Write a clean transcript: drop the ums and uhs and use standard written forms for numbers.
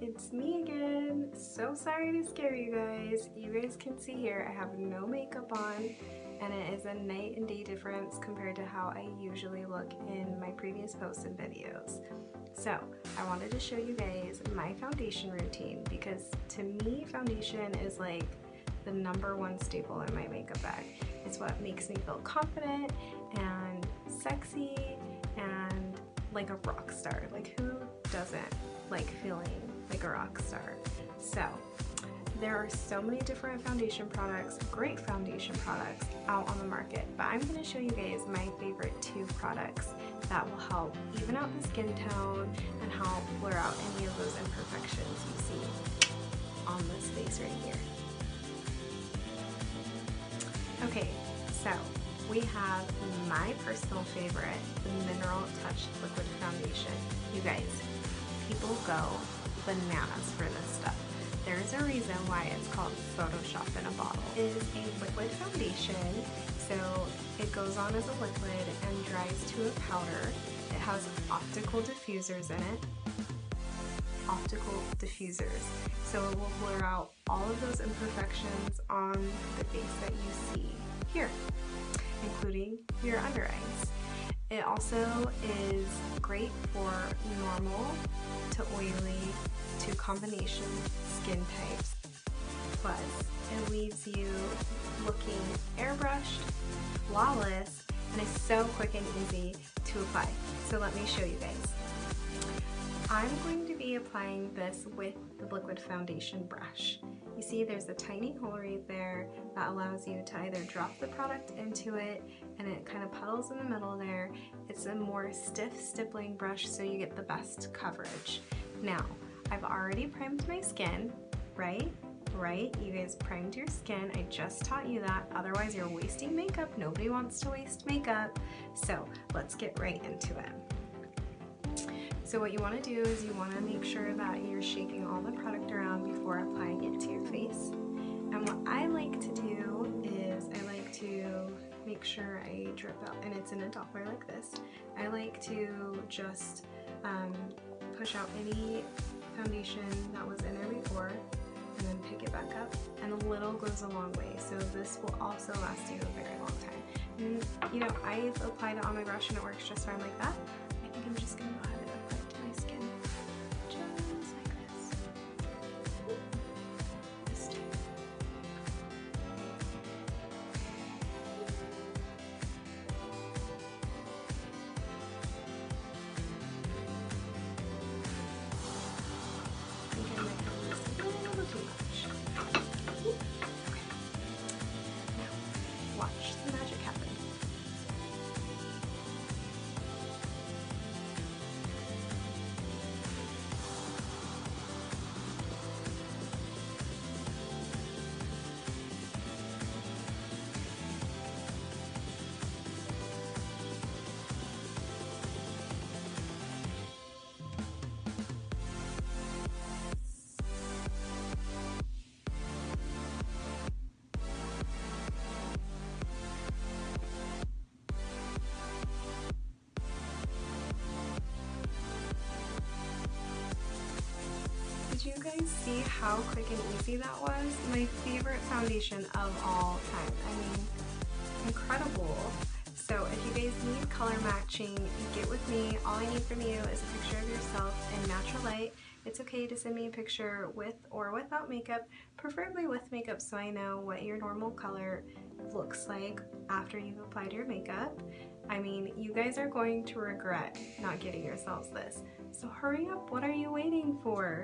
it's me again. So sorry to scare you guys. You guys can see here I have no makeup on and it is a night and day difference compared to how I usually look in my previous posts and videos. So I wanted to show you guys my foundation routine because to me foundation is like the #1 staple in my makeup bag. It's what makes me feel confident and sexy and like a rock star. Like who doesn't like feeling like a rock star? So there are so many different foundation products, great foundation products out on the market, but I'm going to show you guys my favorite 2 products that will help even out the skin tone and help blur out any of those imperfections you see on this face right here. Okay, so we have my personal favorite, the Mineral Touch Liquid Foundation. You guys, people go bananas for this stuff. There's a reason why it's called Photoshop in a bottle. It is a liquid foundation, so it goes on as a liquid and dries to a powder. It has optical diffusers in it. Optical diffusers. So it will blur out all of those imperfections on the face that you see here, including your under eyes. It also is great for normal to oily to combination skin types. Plus, it leaves you looking airbrushed, flawless, and is so quick and easy to apply. So let me show you guys. I'm going to be applying this with the liquid foundation brush. You see there's a tiny hole right there that allows you to either drop the product into it and it kind of puddles in the middle there. It's a more stiff stippling brush so you get the best coverage. Now, I've already primed my skin, right? You guys primed your skin. I just taught you that. Otherwise, you're wasting makeup. Nobody wants to waste makeup. So let's get right into it. So what you want to do is you want to make sure that you're shaking all the product around before applying it to your face. And what I like to do is I like to make sure I drip out, and it's in a doppler like this. I like to just push out any foundation that was in there before and then pick it back up, and a little goes a long way. So this will also last you a very long time. And you know, I've applied it on my brush and it works just fine like that. I think I'm just gonna go ahead and apply it to my skin just like this. This too. I think I might have used a little too much. Okay. Now, watch the magic happen. Did you guys see how quick and easy that was? My favorite foundation of all time. I mean, incredible. So if you guys need color matching, get with me. All I need from you is a picture of yourself in natural light. It's okay to send me a picture with or without makeup, preferably with makeup so I know what your normal color looks like after you've applied your makeup. I mean, you guys are going to regret not getting yourselves this. So hurry up, what are you waiting for?